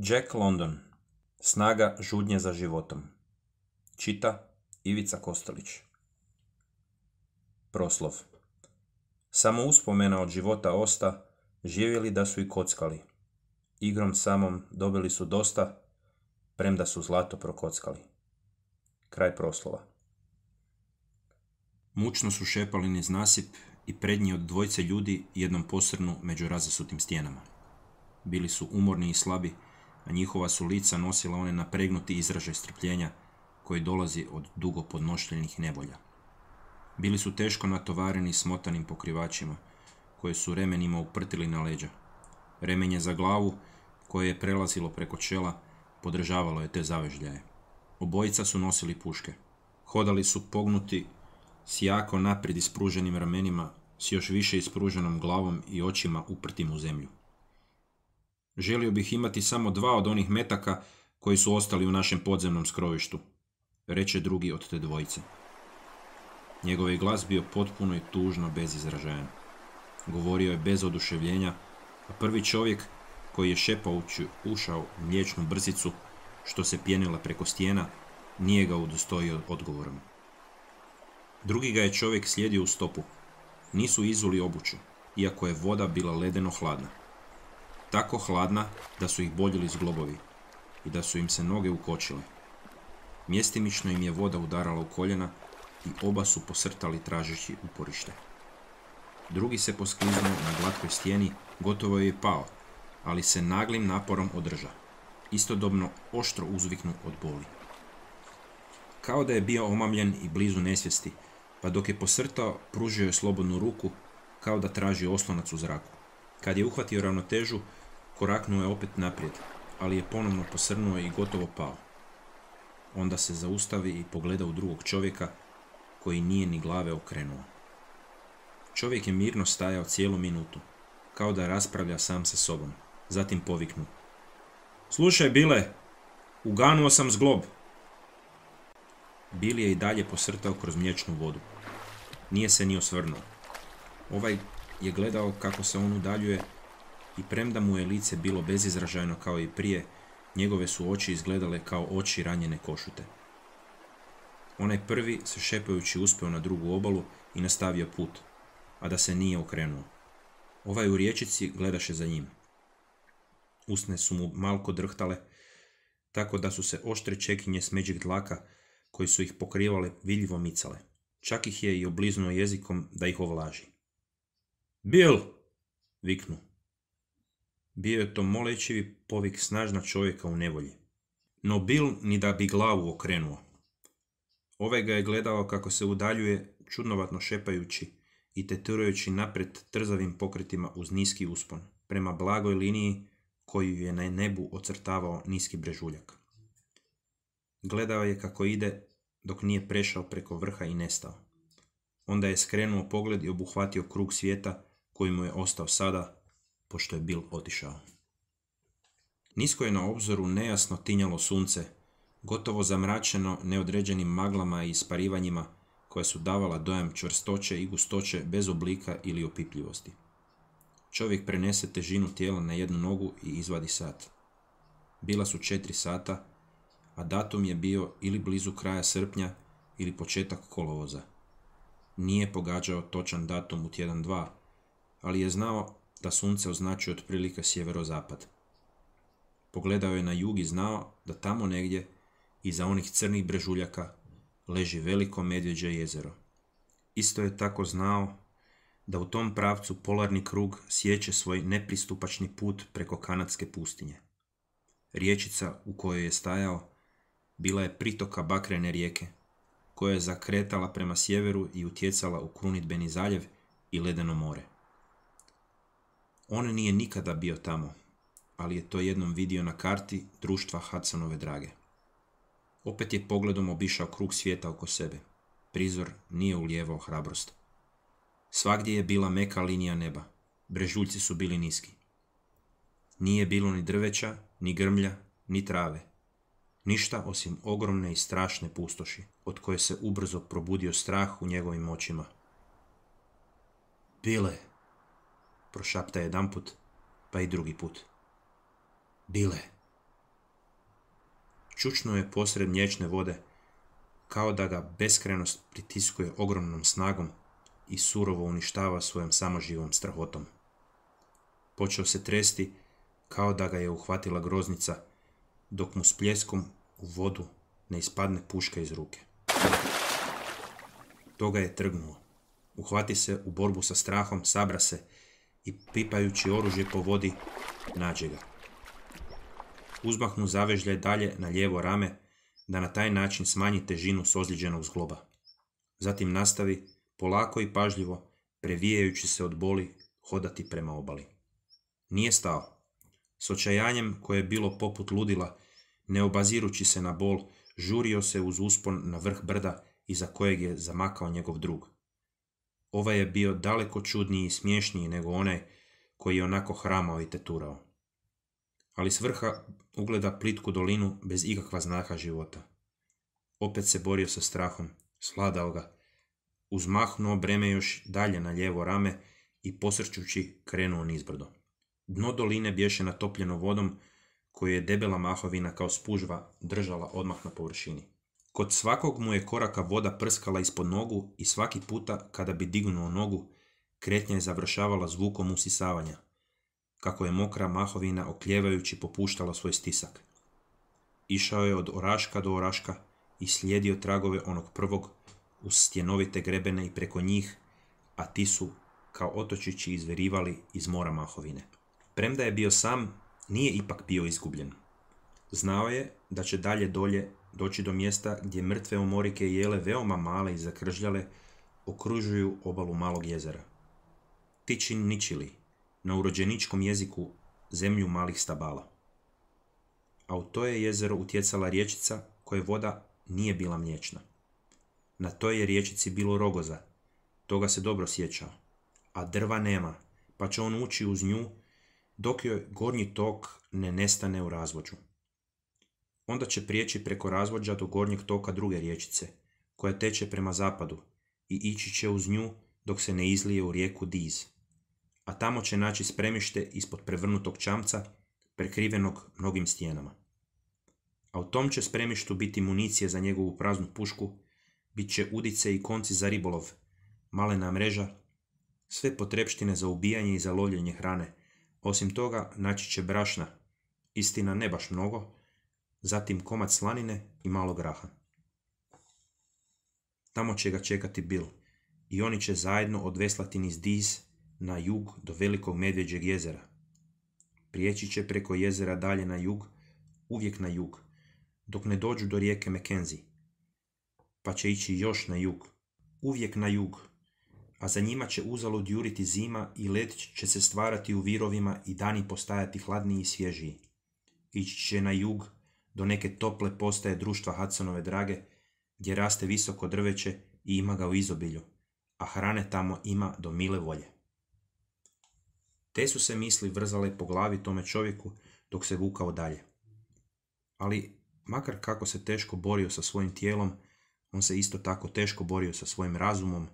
Jack London. Snaga žudnje za životom. Čita Ivica Kostelić. Proslov. Samo uspomena od života osta, živjeli da su i kockali. Igrom samom dobili su dosta, premda su zlato prokockali. Kraj proslova. Mučno su šepali niz nasip i prednji od dvojce ljudi jednom posrnu među razasutim stijenama. Bili su umorni i slabi, a njihova su lica nosila one napregnuti izražaj strpljenja koji dolazi od dugo podnošljenih nevolja. Bili su teško natovareni smotanim pokrivačima, koje su remenima uprtili na leđa. Remenje za glavu, koje je prelazilo preko čela, podržavalo je te zavežljaje. Obojica su nosili puške. Hodali su pognuti s jako naprijed ispruženim ramenima, s još više ispruženom glavom i očima uprtim u zemlju. Želio bih imati samo 2 od onih metaka koji su ostali u našem podzemnom skrovištu, reče drugi od te dvojice. Njegov je glas bio potpuno i tužno bezizražajan. Govorio je bez oduševljenja, a prvi čovjek koji je šepajući ušao u mliječnu brzicu, što se pjenila preko stijena, nije ga udostojio odgovorom. Drugi ga je čovjek slijedio u stopu. Nisu izuli obuću, iako je voda bila ledeno hladna. Tako hladna da su ih boljeli zglobovi i da su im se noge ukočile. Mjestimično im je voda udarala u koljena i oba su posrtali tražeći uporište. Drugi se poskliznuo na glatkoj stijeni, gotovo je pao, ali se naglim naporom održa. Istodobno oštro uzviknu od boli. Kao da je bio omamljen i blizu nesvijesti, pa dok je posrtao, pružio je slobodnu ruku, kao da traži oslonac u zraku. Kad je uhvatio ravnotežu, koraknuo je opet naprijed, ali je ponovno posrnuo i gotovo pao. Onda se zaustavi i pogleda u drugog čovjeka, koji nije ni glave okrenuo. Čovjek je mirno stajao cijelu minutu, kao da raspravlja sam sa sobom. Zatim poviknu: "Slušaj, Bile, uganuo sam zglob." Bil je i dalje posrtao kroz mliječnu vodu. Nije se ni osvrnuo. Ovaj je gledao kako se on udaljuje i premda mu je lice bilo bezizražajno kao i prije, njegove su oči izgledale kao oči ranjene košute. Onaj prvi se šepajući uspeo na drugu obalu i nastavio put, a da se nije okrenuo. Ovaj u riječici gledaše za njim. Usne su mu malko drhtale, tako da su se oštre čekinje smeđih dlaka, koji su ih pokrivale, vidljivo micale. Čak ih je i obliznuo jezikom da ih ovlaži. "Bill!" viknu. Bio je to molečivi povik snažna čovjeka u nevolji. No Bill ni da bi glavu okrenuo. Ovaj ga je gledao kako se udaljuje, čudnovatno šepajući i teturajući naprijed trzavim pokretima uz niski uspon, prema blagoj liniji koju je na nebu ocrtavao niski brežuljak. Gledao je kako ide dok nije prešao preko vrha i nestao. Onda je skrenuo pogled i obuhvatio krug svijeta koji mu je ostao sada, pošto je Bill otišao. Nisko je na obzoru nejasno tinjalo sunce, gotovo zamračeno neodređenim maglama i isparivanjima koja su davala dojam čvrstoće i gustoće bez oblika ili opipljivosti. Čovjek prenese težinu tijela na jednu nogu i izvadi sat. Bila su 4 sata, a datum je bio ili blizu kraja srpnja ili početak kolovoza. Nije pogađao točan datum u tjedan 2, ali je znao da sunce označuje otprilike sjeverozapad. Pogledao je na jug i znao da tamo negdje, iza onih crnih brežuljaka, leži veliko medvjeđe jezero. Isto je tako znao da u tom pravcu polarni krug sječe svoj nepristupačni put preko kanadske pustinje. Riječica u kojoj je stajao bila je pritoka bakrene rijeke, koja je zakretala prema sjeveru i utjecala u krunidbeni zaljev i ledeno more. On nije nikada bio tamo, ali je to jednom vidio na karti društva Hudsonove drage. Opet je pogledom obišao krug svijeta oko sebe. Prizor nije ulijevao hrabrost. Svagdje je bila meka linija neba. Brežuljci su bili niski. Nije bilo ni drveća, ni grmlja, ni trave. Ništa osim ogromne i strašne pustoši, od koje se ubrzo probudio strah u njegovim očima. "Bile!" prošapta jedanput, pa i drugi put. "Bile!" Čučnuo je posred mliječne vode, kao da ga beskrajnost pritiskuje ogromnom snagom i surovo uništava svojom samoživom strahotom. Počeo se tresti kao da ga je uhvatila groznica, dok mu s pljeskom u vodu ne ispadne puška iz ruke. To ga je trgnuo. Uhvati se u borbu sa strahom, sabra se i pipajući oružje po vodi, nađe ga. Uzmah mu zavežlje dalje na lijevo rame, da na taj način smanji težinu s ozlijeđenog zgloba. Zatim nastavi, polako i pažljivo, previjajući se od boli, hodati prema obali. Nije stao. S očajanjem koje je bilo poput ludila, ne obazirući se na bol, žurio se uz uspon na vrh brda iza kojeg je zamakao njegov drug. Ovaj je bio daleko čudniji i smješniji nego onaj koji je onako hramao i teturao. Ali s vrha ugleda plitku dolinu bez ikakva znaka života. Opet se borio sa strahom, svladao ga, uzmahnuo breme još dalje na lijevo rame i posrćući krenuo nizbrdo. Dno doline bješe natopljeno vodom, koju je debela mahovina kao spužva držala odmah na površini. Kod svakog mu je koraka voda prskala ispod nogu i svaki puta kada bi dignuo nogu, kretnja je završavala zvukom usisavanja, kako je mokra mahovina okljevajući popuštala svoj stisak. Išao je od oraška do oraška i slijedio tragove onog prvog uz stjenovite grebene i preko njih, a ti su kao otočići izverivali iz mora mahovine. Premda je bio sam, nije ipak bio izgubljen. Znao je da će dalje dolje doći do mjesta gdje mrtve omorike i jele veoma male i zakržljale okružuju obalu malog jezera. Tičin ničili, na urođeničkom jeziku zemlju malih stabala. A u to je jezero utjecala rječica koje voda nije bila mliječna. Na toj je rječici bilo rogoza, toga se dobro sjećao, a drva nema, pa će on ući uz nju dok joj gornji tok ne nestane u razvođu. Onda će prijeći preko razvođa do gornjeg toka druge rječice, koja teče prema zapadu, i ići će uz nju dok se ne izlije u rijeku Diz. A tamo će naći spremište ispod prevrnutog čamca, prekrivenog mnogim stijenama. A u tom će spremištu biti municije za njegovu praznu pušku, bit će udice i konci za ribolov, malena mreža, sve potrepštine za ubijanje i za lovljenje hrane. Osim toga, naći će brašna, istina ne baš mnogo, zatim komad slanine i malo graha. Tamo će ga čekati Bill i oni će zajedno odveslati niz Diz na jug do velikog medvjeđeg jezera. Prijeći će preko jezera dalje na jug, uvijek na jug, dok ne dođu do rijeke Mackenzie. Pa će ići još na jug, uvijek na jug, a za njima će uzalud juriti zima i led će se stvarati u virovima i dani postajati hladniji i svježiji. Ići će na jug do neke tople postaje društva Hudsonove drage, gdje raste visoko drveće i ima ga u izobilju, a hrane tamo ima do mile volje. Te su se misli vrzale po glavi tome čovjeku dok se vukao dalje. Ali, makar kako se teško borio sa svojim tijelom, on se isto tako teško borio sa svojim razumom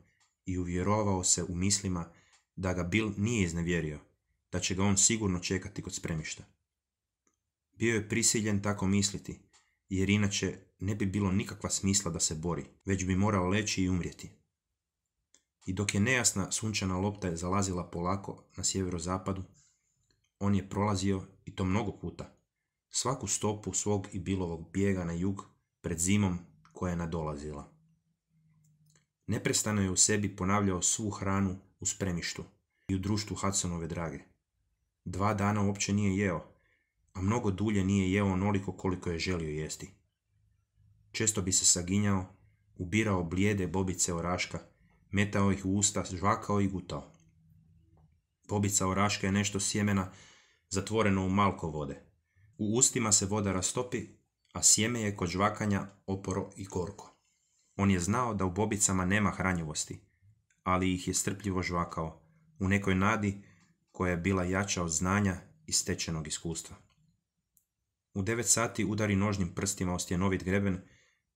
i uvjerovao se u mislima da ga Bill nije iznevjerio, da će ga on sigurno čekati kod spremišta. Bio je prisiljen tako misliti, jer inače ne bi bilo nikakva smisla da se bori, već bi morao leći i umrijeti. I dok je nejasna sunčana lopta je zalazila polako na sjeverozapadu, on je prolazio, i to mnogo puta, svaku stopu svog i Billovog bijega na jug pred zimom koja je nadolazila. Neprestano je u sebi ponavljao svu hranu u spremištu i u društvu Hudsonove drage. 2 dana uopće nije jeo, a mnogo dulje nije jeo onoliko koliko je želio jesti. Često bi se saginjao, ubirao blijede bobice oraška, metao ih u usta, žvakao i gutao. Bobica oraška je nešto sjemena zatvoreno u malko vode. U ustima se voda rastopi, a sjeme je kod žvakanja oporo i gorko. On je znao da u bobicama nema hranjivosti, ali ih je strpljivo žvakao, u nekoj nadi koja je bila jača od znanja i stečenog iskustva. U 9 sati udari nožnim prstima o stjenovit greben,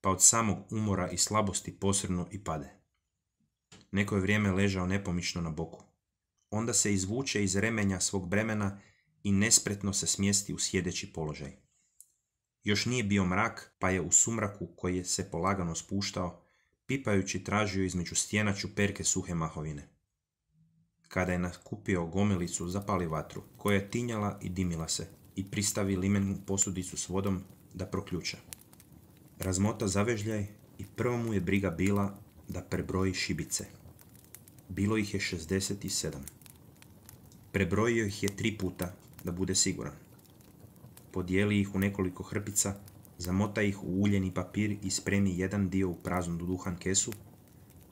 pa od samog umora i slabosti posrnu i pade. Neko je vrijeme ležao nepomično na boku. Onda se izvuče iz remenja svog bremena i nespretno se smjesti u sjedeći položaj. Još nije bio mrak, pa je u sumraku koji je se polagano spuštao, pipajući tražio između stijena čuperke suhe mahovine. Kada je nakupio gomilicu, zapali vatru, koja je tinjala i dimila se, i pristavi limenu posudicu s vodom da proključa. Razmota zavežljaj i prva mu je briga bila da prebroji šibice. Bilo ih je 67. Prebrojio ih je 3 puta, da bude siguran. Podijeli ih u nekoliko hrpica, zamota ih u uljeni papir i spremi jedan dio u praznu duhan kesu,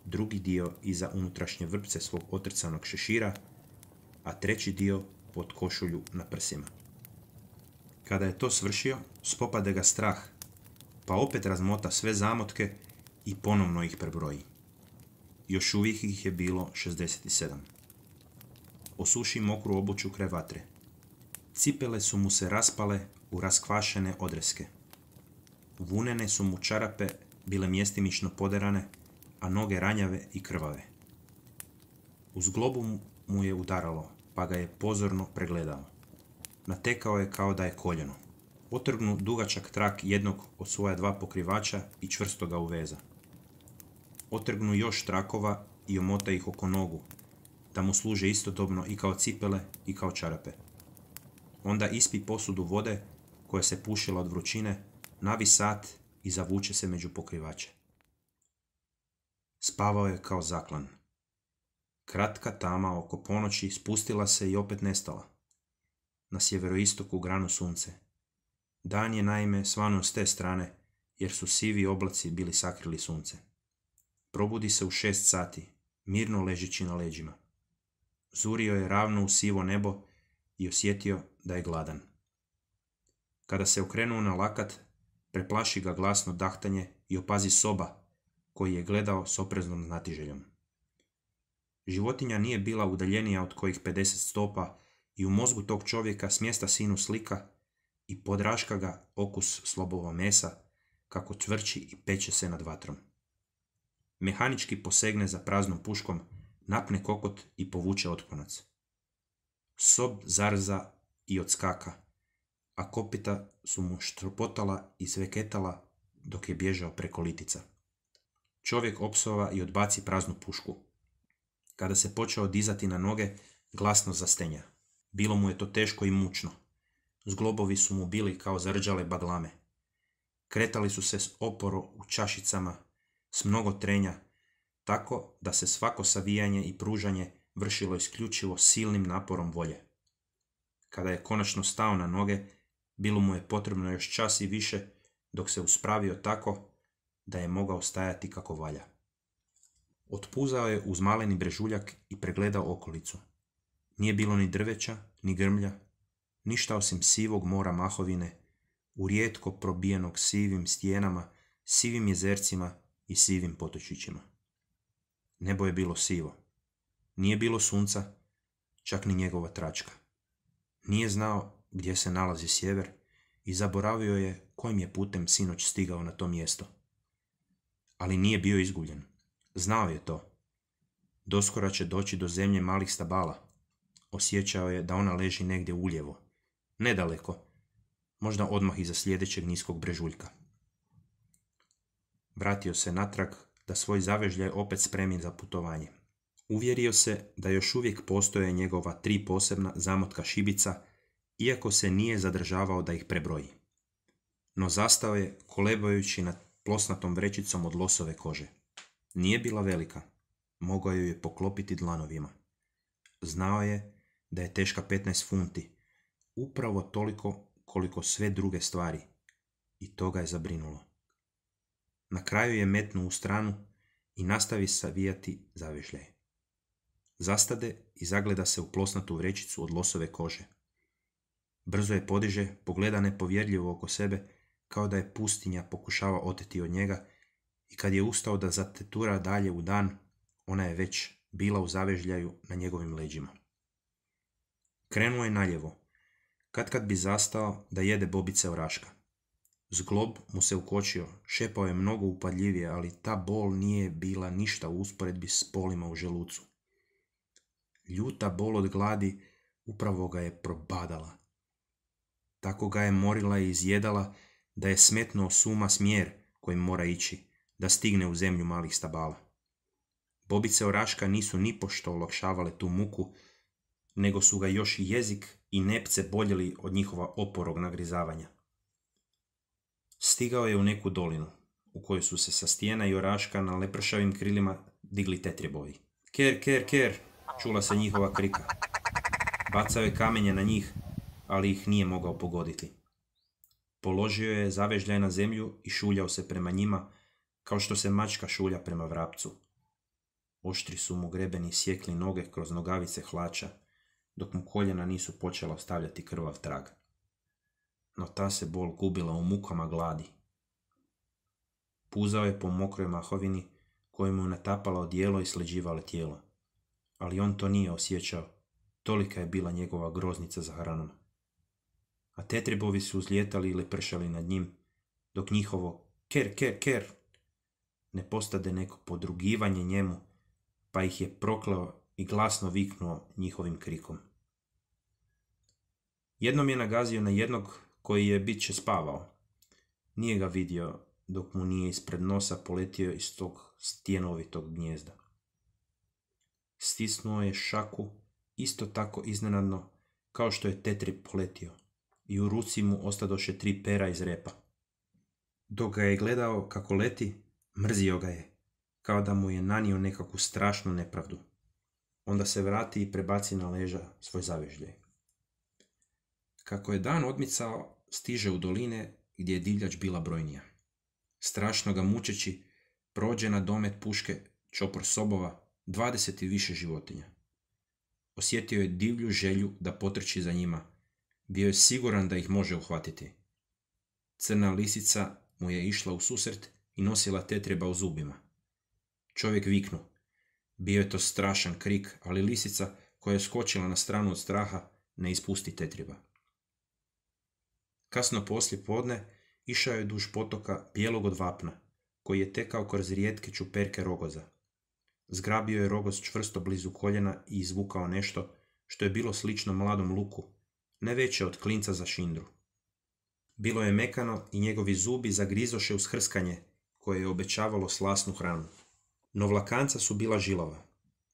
drugi dio iza unutrašnje vrpce svog otrcanog šešira, a treći dio pod košulju na prsima. Kada je to svršio, spopade ga strah, pa opet razmota sve zamotke i ponovno ih prebroji. Još uvijek ih je bilo 67. Osuši mokru obuću kraj vatre. Cipele su mu se raspale u raskvašene odreske. Vunene su mu čarape bile mjestimično poderane, a noge ranjave i krvave. Uz globu mu je udaralo, pa ga je pozorno pregledao. Natekao je kao da je koljeno. Otrgnu dugačak trak jednog od svoja 2 pokrivača i čvrsto ga uveza. Otrgnu još trakova i omota ih oko nogu, da mu služe istodobno i kao cipele i kao čarape. Onda ispi posudu vode koja se pušila od vrućine, navi sat i zavuče se među pokrivače. Spavao je kao zaklan. Kratka tama oko ponoći spustila se i opet nestala. Na sjeveroistoku granu sunce. Dan je naime svanuo s te strane, jer su sivi oblaci bili sakrili sunce. Probudi se u 6 sati, mirno ležeći na leđima. Zurio je ravno u sivo nebo i osjetio da je gladan. Kada se okrenuo na lakat, preplaši ga glasno dahtanje i opazi soba, koji je gledao s opreznom znatiželjom. Životinja nije bila udaljenija od kojih 50 stopa i u mozgu tog čovjeka smjesta sinu slika i podraška ga okus slobova mesa, kako čvrči i peče se nad vatrom. Mehanički posegne za praznom puškom, napne kokot i povuče otponac. Sob zarza i odskaka, a kopita su mu štropotala i zveketala dok je bježao preko litica. Čovjek opsova i odbaci praznu pušku. Kada se počeo dizati na noge, glasno zastenja. Bilo mu je to teško i mučno. Zglobovi su mu bili kao zarđale baglame. Kretali su se oporo u čašicama, s mnogo trenja, tako da se svako savijanje i pružanje vršilo isključivo silnim naporom volje. Kada je konačno stao na noge, bilo mu je potrebno još čas i više, dok se uspravio tako da je mogao stajati kako valja. Otpuzao je uz maleni brežuljak i pregledao okolicu. Nije bilo ni drveća, ni grmlja, ništa osim sivog mora mahovine, u rijetko probijenog sivim stijenama, sivim jezercima i sivim potočićima. Nebo je bilo sivo. Nije bilo sunca, čak ni njegova tračka. Nije znao gdje se nalazi sjever i zaboravio je kojim je putem sinoć stigao na to mjesto. Ali nije bio izgubljen. Znao je to. Doskora će doći do zemlje malih stabala. Osjećao je da ona leži negdje uljevo. Nedaleko. Možda odmah iza sljedećeg niskog brežuljka. Vratio se natrag da svoj zavežljaj opet spremi za putovanje. Uvjerio se da još uvijek postoje njegova 3 posebna zamotka šibica, iako se nije zadržavao da ih prebroji. No zastao je kolebajući nad plosnatom vrećicom od losove kože. Nije bila velika. Mogao ju je poklopiti dlanovima. Znao je da je teška 15 funti, upravo toliko koliko sve druge stvari, i to ga je zabrinulo. Na kraju je metnuo u stranu i nastavi savijati zavežljaj. Zastade i zagleda se u plosnatu vrećicu od losove kože. Brzo je podiže, pogleda nepovjerljivo oko sebe, kao da je pustinja pokušava oteti od njega, i kad je ustao da zatetura dalje u dan, ona je već bila u zavežljaju na njegovim leđima. Krenuo je naljevo, kad bi zastao da jede bobice oraška. Zglob mu se ukočio, šepao je mnogo upadljivije, ali ta bol nije bila ništa u usporedbi s bolima u želucu. Ljuta bol od gladi upravo ga je probadala. Tako ga je morila i izjedala da je smetnuo s uma smjer kojim mora ići, da stigne u zemlju malih stabala. Bobice oraška nisu nipošto olakšavale tu muku, nego su ga još i jezik i nepce boljeli od njihova oporog nagrizavanja. Stigao je u neku dolinu, u kojoj su se sa stijena i oraška na lepršavim krilima digli tetrjebovi. Ker, ker, ker, čula se njihova krika. Bacao je kamenje na njih, ali ih nije mogao pogoditi. Položio je zavežljaj na zemlju i šuljao se prema njima, kao što se mačka šulja prema vrapcu. Oštri su mu grebeni sjekli noge kroz nogavice hlača, dok mu koljena nisu počela ostavljati krvav trag. No ta se bol gubila u mukama gladi. Puzao je po mokroj mahovini, koju mu je natapala odijelo i sleđivale tijelo. Ali on to nije osjećao, tolika je bila njegova groznica za hranom. A tetrebovi su uzlijetali i lepršali nad njim, dok njihovo ker, ker, ker ne postade neko podrugivanje njemu, pa ih je prokleo i glasno viknuo njihovim krikom. Jednom je nagazio na jednog koji je bit će spavao. Nije ga vidio dok mu nije ispred nosa poletio iz tog stjenovitog gnijezda. Stisnuo je šaku isto tako iznenadno kao što je tetrib poletio i u ruci mu ostadoše 3 pera iz repa. Dok ga je gledao kako leti, mrzio ga je, kao da mu je nanio nekakvu strašnu nepravdu. Onda se vrati i prebaci na leđa svoj zavežljaj. Kako je dan odmicao, stiže u doline gdje je divljač bila brojnija. Strašno ga mučeći, prođe na domet puške, čopor sobova, 20 i više životinja. Osjetio je divlju želju da potrči za njima. Bio je siguran da ih može uhvatiti. Crna lisica mu je išla u susret i nosila tetreba u zubima. Čovjek viknu. Bio je to strašan krik, ali lisica, koja je skočila na stranu od straha, ne ispusti tetreba. Kasno poslije podne išao je duž potoka bijelog od vapna, koji je tekao kroz rijetke čuperke rogoza. Zgrabio je rogoz čvrsto blizu koljena i izvukao nešto što je bilo slično mladom luku, ne veće od klinca za šindru. Bilo je mekano i njegovi zubi zagrizoše uz hrskanje koje je obećavalo slasnu hranu. No vlakanca su bila žilava.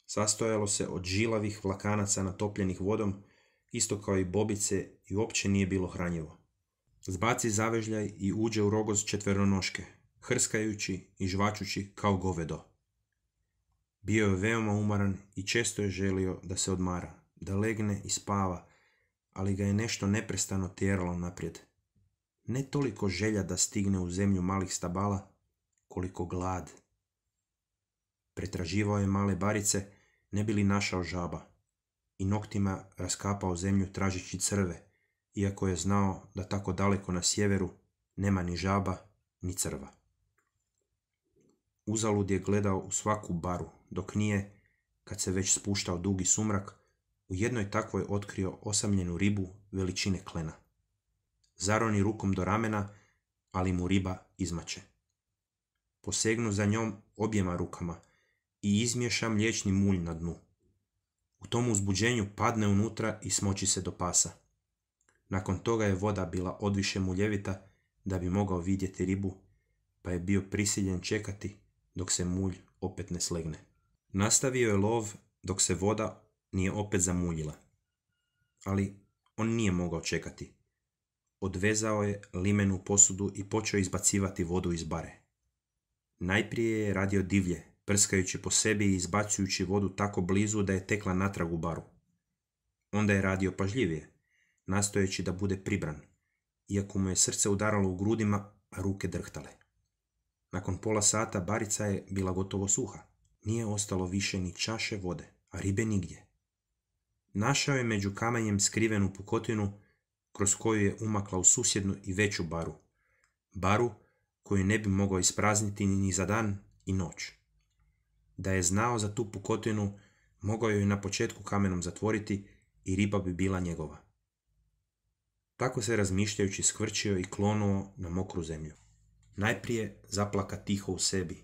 Sastojalo se od žilavih vlakanaca natopljenih vodom, isto kao i bobice, i uopće nije bilo hranjivo. Zbaci zavežljaj i uđe u rogoz četveronoške, hrskajući i žvačući kao govedo. Bio je veoma umoran i često je želio da se odmara, da legne i spava, ali ga je nešto neprestano tjeralo naprijed. Ne toliko želja da stigne u zemlju malih stabala, koliko glad. Pretraživao je male barice, ne bi li našao žaba, i noktima raskapao zemlju tražeći crve, iako je znao da tako daleko na sjeveru nema ni žaba, ni crva. Uzalud je gledao u svaku baru, dok nije, kad se već spuštao dugi sumrak, u jednoj takvoj otkrio osamljenu ribu veličine klena. Zaroni rukom do ramena, ali mu riba izmače. Posegnu za njom objema rukama i izmiješa mliječni mulj na dnu. U tom uzbuđenju padne unutra i smoči se do pasa. Nakon toga je voda bila odviše muljevita da bi mogao vidjeti ribu, pa je bio prisiljen čekati dok se mulj opet ne slegne. Nastavio je lov dok se voda nije opet zamuljila. Ali on nije mogao čekati. Odvezao je limenu posudu i počeo izbacivati vodu iz bare. Najprije je radio divlje, prskajući po sebi i izbacujući vodu tako blizu da je tekla natrag u baru. Onda je radio pažljivije, nastojeći da bude pribran, iako mu je srce udaralo u grudima, a ruke drhtale. Nakon pola sata barica je bila gotovo suha. Nije ostalo više ni čaše vode, a ribe nigdje. Našao je među kamenjem skrivenu pukotinu kroz koju je umakla u susjednu i veću baru. Baru koju ne bi mogao isprazniti ni za dan i noć. Da je znao za tu pukotinu, mogao je na početku kamenom zatvoriti i riba bi bila njegova. Tako se razmišljajući skvrčio i klonuo na mokru zemlju. Najprije zaplaka tiho u sebi,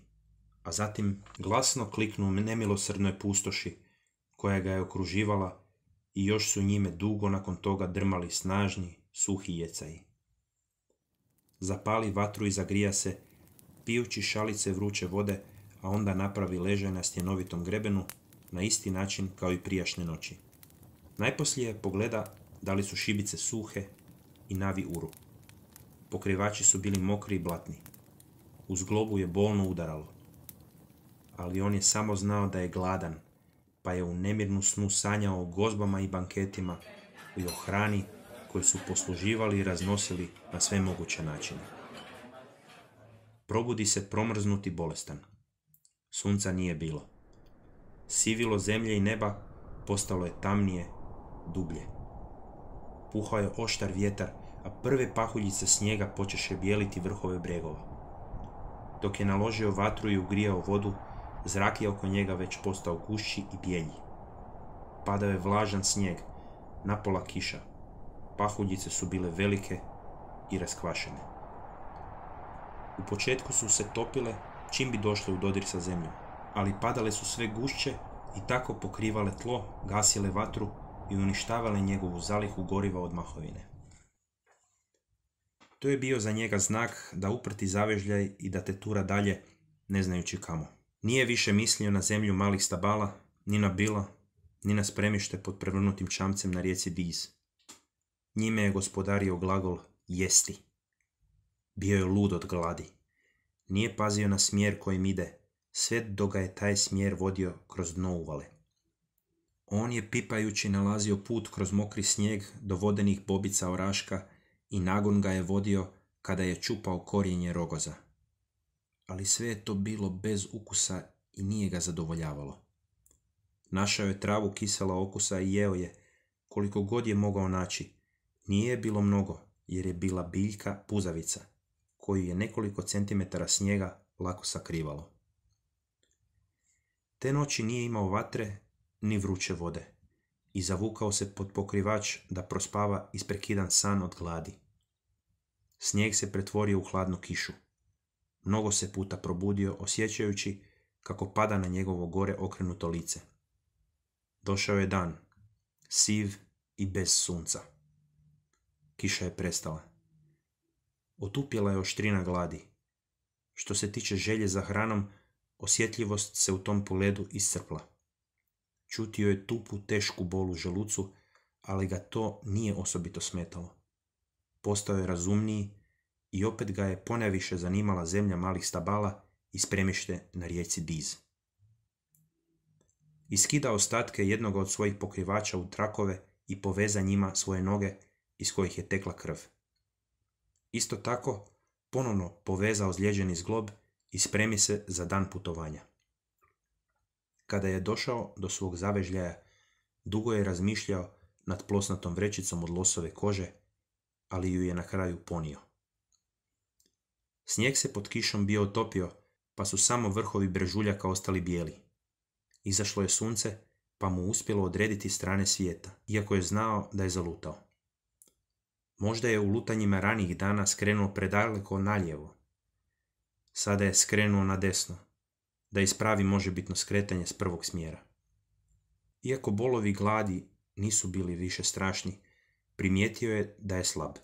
a zatim glasno kliknuo nemilosrdnoj pustoši koja ga je okruživala i još su njime dugo nakon toga drmali snažni, suhi jecaji. zapali vatru i zagrija se, pijući šalice vruće vode, a onda napravi ležaj na stjenovitom grebenu na isti način kao i prijašnje noći. Najposlije pogleda da li su šibice suhe i navi uru. Pokrivači su bili mokri i blatni. U zglobu je bolno udaralo. Ali on je samo znao da je gladan, pa je u nemirnu snu sanjao o gozbama i banketima i o hrani koju su posluživali i raznosili na sve moguće načine. Probudi se promrznuti bolestan. Sunca nije bilo. Sivilo zemlje i neba postalo je tamnije, dublje. Puhao je oštar vjetar, a prve pahuljice snijega počeše bijeliti vrhove bregova. Dok je naložio vatru i ugrijao vodu, zrak je oko njega već postao gušći i bijelji. Padao je vlažan snijeg, napola kiša. Pahuljice su bile velike i raskvašene. U početku su se topile čim bi došle u dodir sa zemljom, ali padale su sve gušće i tako pokrivale tlo, gasile vatru i uništavale njegovu zalihu goriva od mahovine. To je bio za njega znak da uprti zavežljaj i da te tura dalje, ne znajući kamo. Nije više mislio na zemlju malih stabala, ni na bila, ni na spremište pod prevrnutim čamcem na rijeci Diz. Njime je gospodario glagol jesti. Bio je lud od gladi. Nije pazio na smjer kojim ide, sve dok ga je taj smjer vodio kroz dno uvale. On je pipajući nalazio put kroz mokri snijeg do vodenih bobica oraška i nagon ga je vodio kada je čupao korijenje rogoza. Ali sve je to bilo bez ukusa i nije ga zadovoljavalo. Našao je travu kisela okusa i jeo je, koliko god je mogao naći. Nije je bilo mnogo, jer je bila biljka puzavica, koju je nekoliko centimetara snijega lako sakrivalo. Te noći nije imao vatre ni vruće vode i zavukao se pod pokrivač da prospava isprekidan san od gladi. Snijeg se pretvorio u hladnu kišu. Mnogo se puta probudio osjećajući kako pada na njegovo gore okrenuto lice. Došao je dan, siv i bez sunca. Kiša je prestala. Otupjela je oštrina gladi. Što se tiče želje za hranom, osjetljivost se u tom pogledu iscrpla. Čutio je tupu, tešku bol u želucu, ali ga to nije osobito smetalo. Postao je razumniji i opet ga je ponajviše zanimala zemlja malih stabala i spremište na rijeci Diz. Iskida ostatke jednoga od svojih pokrivača u trakove i poveza njima svoje noge iz kojih je tekla krv. Isto tako, ponovno poveza ozlijeđeni zglob i spremi se za dan putovanja. Kada je došao do svog zavežljaja, dugo je razmišljao nad plosnatom vrećicom od losove kože, ali ju je na kraju ponio. Snijeg se pod kišom bio otopio, pa su samo vrhovi brežuljaka ostali bijeli. Izašlo je sunce, pa mu uspjelo odrediti strane svijeta, iako je znao da je zalutao. Možda je u lutanjima ranijih dana skrenuo predaleko nalijevo. Sada je skrenuo na desno, da ispravi možebitno skretanje s prvog smjera. Iako bolovi gladi nisu bili više strašni, primijetio je da je slab.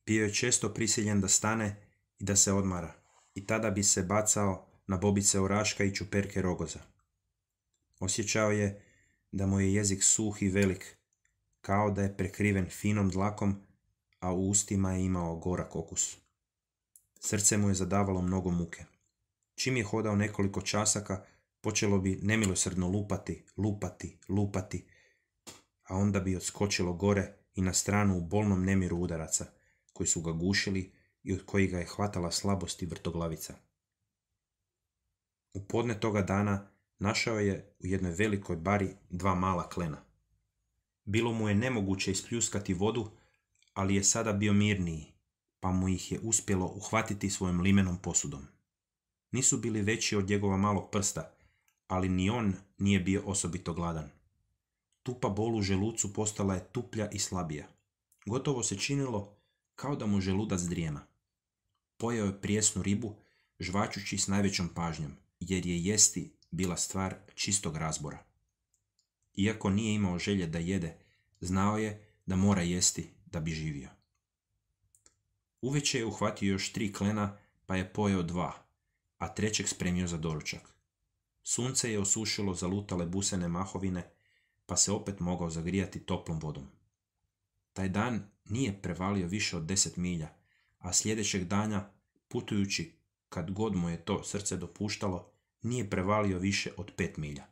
Bio je često prisiljen da stane i da se odmara, i tada bi se bacao na bobice oraška i čuperke rogoza. Osjećao je da mu je jezik suh i velik, kao da je prekriven finom dlakom, a u ustima je imao gorak okus. Srce mu je zadavalo mnogo muke. Čim je hodao nekoliko časaka, počelo bi nemilosrdno lupati, a onda bi odskočilo gore i na stranu u bolnom nemiru udaraca, koji su ga gušili i od kojih ga je hvatala slabost i vrtoglavica. U podne toga dana našao je u jednoj velikoj bari 2 mala klena. Bilo mu je nemoguće ispljuskati vodu, ali je sada bio mirniji, pa mu ih je uspjelo uhvatiti svojom limenom posudom. Nisu bili veći od njegova malog prsta, ali ni on nije bio osobito gladan. Tupa bol u želucu postala je tuplja i slabija. Gotovo se činilo kao da mu želudac drijema. Pojeo je prijesnu ribu, žvačući s najvećom pažnjom, jer je jesti bila stvar čistog razbora. Iako nije imao želje da jede, znao je da mora jesti da bi živio. Uveče je uhvatio još 3 klena, pa je pojeo 2, a trećeg spremio za doručak. Sunce je osušilo zalutale busene mahovine, pa se opet mogao zagrijati toplom vodom. Taj dan nije prevalio više od 10 milja, a sljedećeg dana, putujući kad god mu je to srce dopuštalo, nije prevalio više od 5 milja.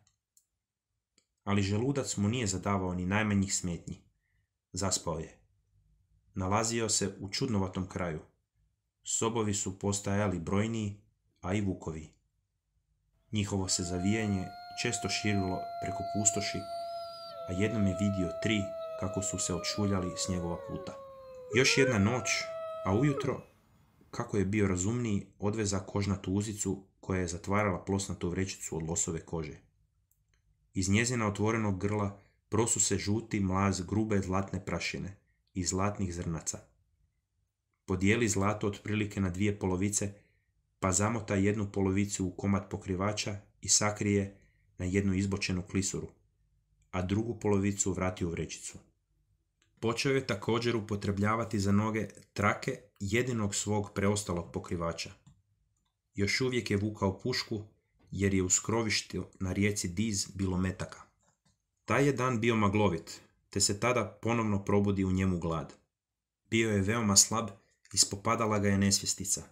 Ali želudac mu nije zadavao ni najmanjih smetnji. Zaspao je. Nalazio se u čudnovatom kraju. Sobovi su postajali brojniji, a i vukovi. Njihovo se zavijanje često širilo preko pustoši, a jednom je vidio 3 kako su se odšuljali s njegova puta. Još jedna noć, a ujutro, kako je bio razumniji, odveza kožnatu uzicu koja je zatvarala plosnatu vrećicu od losove kože. Iz njezina otvorenog grla prosu se žuti mlaz grube zlatne prašine i zlatnih zrnaca. Podijeli zlato otprilike na 2 polovice, pa zamota jednu polovicu u komad pokrivača i sakrije na jednu izbočenu klisuru, a drugu polovicu vrati u vrećicu. Počeo je također upotrebljavati za noge trake jedinog svog preostalog pokrivača. Još uvijek je vukao pušku, jer je u skrovištu na rijeci Diz bilo metaka. Taj je dan bio maglovit, te se tada ponovno probudi u njemu glad. Bio je veoma slab i spopadala ga je nesvjestica,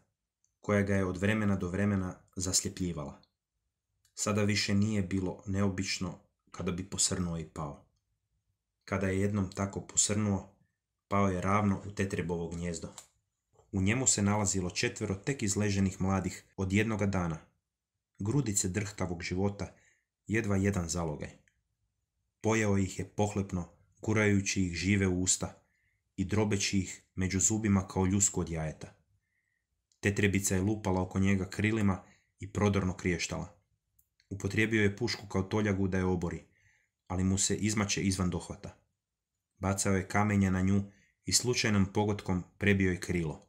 koja ga je od vremena do vremena zasljepljivala. Sada više nije bilo neobično kada bi posrnuo i pao. Kada je jednom tako posrnuo, pao je ravno u tetrebovo gnjezdo. U njemu se nalazilo 4 tek izleženih mladih od jednoga dana. Grudice drhtavog života, jedva jedan zalogaj. Pojeo ih je pohlepno, gurajući ih žive u usta i drobeći ih među zubima kao ljusku od jajeta. Tetrebica je lupala oko njega krilima i prodorno kriještala. Upotrijebio je pušku kao toljagu da je obori, ali mu se izmače izvan dohvata. Bacao je kamenje na nju i slučajnom pogodkom prebio je krilo.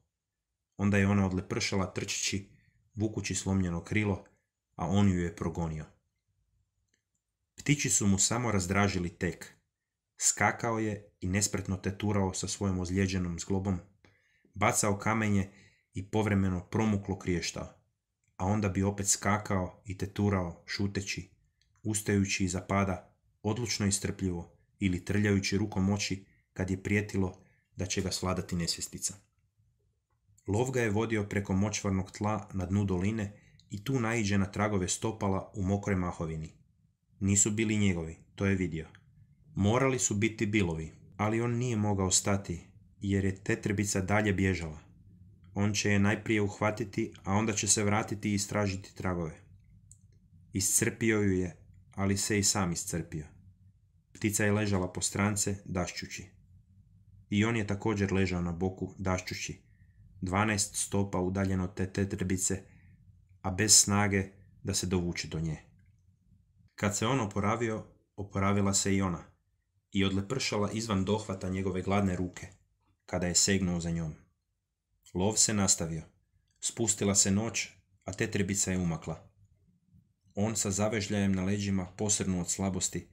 Onda je ona odlepršala trčeći, vukući slomljeno krilo, a on ju je progonio. Ptići su mu samo razdražili tek. Skakao je i nespretno teturao sa svojom ozlijeđenom zglobom, bacao kamenje i povremeno promuklo kriještao, a onda bi opet skakao i teturao šuteći, ustajući iza pada, odlučno i strpljivo, ili trljajući rukom oči kad je prijetilo da će ga svladati nesvjestica. Lov ga je vodio preko močvarnog tla na dnu doline i tu naiđe na tragove stopala u mokroj mahovini. Nisu bili njegovi, to je vidio. Morali su biti Billovi, ali on nije mogao stati, jer je tetrebica dalje bježala. On će je najprije uhvatiti, a onda će se vratiti i istražiti tragove. Iscrpio ju je, ali se i sam iscrpio. Ptica je ležala po strance, dašćući. I on je također ležao na boku, dašćući, 12 stopa udaljeno od te tetrebice, a bez snage da se dovuče do nje. Kad se on oporavio, oporavila se i ona i odlepršala izvan dohvata njegove gladne ruke, kada je segnuo za njom. Lov se nastavio. Spustila se noć, a tetrebica je umakla. On sa zavežljajem na leđima posrnuo od slabosti,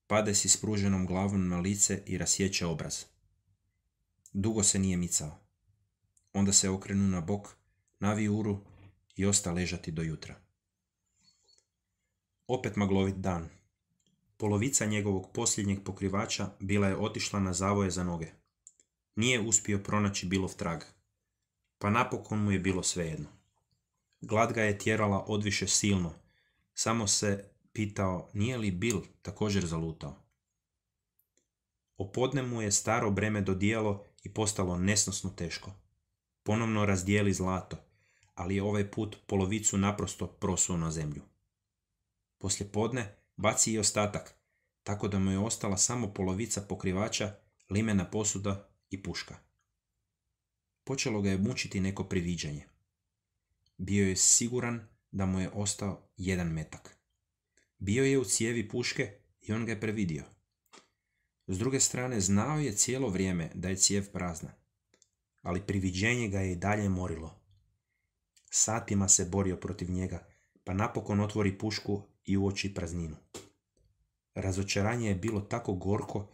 pade si s pruženom glavom na lice i rasjeće obraz. Dugo se nije micao. Onda se okrenuo na bok, navio uru i osta ležati do jutra. Opet maglovit dan. Polovica njegovog posljednjeg pokrivača bila je otišla na zavoje za noge. Nije uspio pronaći Billov trag. Pa napokon mu je bilo svejedno. Glad ga je tjerala odviše silno. Samo se pitao nije li Bill također zalutao. Opodne mu je staro breme dodijelo i postalo nesnosno teško. Ponovno razdijeli zlato, ali je ovaj put polovicu naprosto prosuo na zemlju. Poslije podne baci i ostatak, tako da mu je ostala samo polovica pokrivača, limena posuda i puška. Počelo ga je mučiti neko priviđanje. Bio je siguran da mu je ostao jedan metak. Bio je u cijevi puške i on ga je previdio. S druge strane, znao je cijelo vrijeme da je cijev prazna, ali priviđenje ga je i dalje morilo. Satima se borio protiv njega, pa napokon otvori pušku i uoči prazninu. Razočaranje je bilo tako gorko,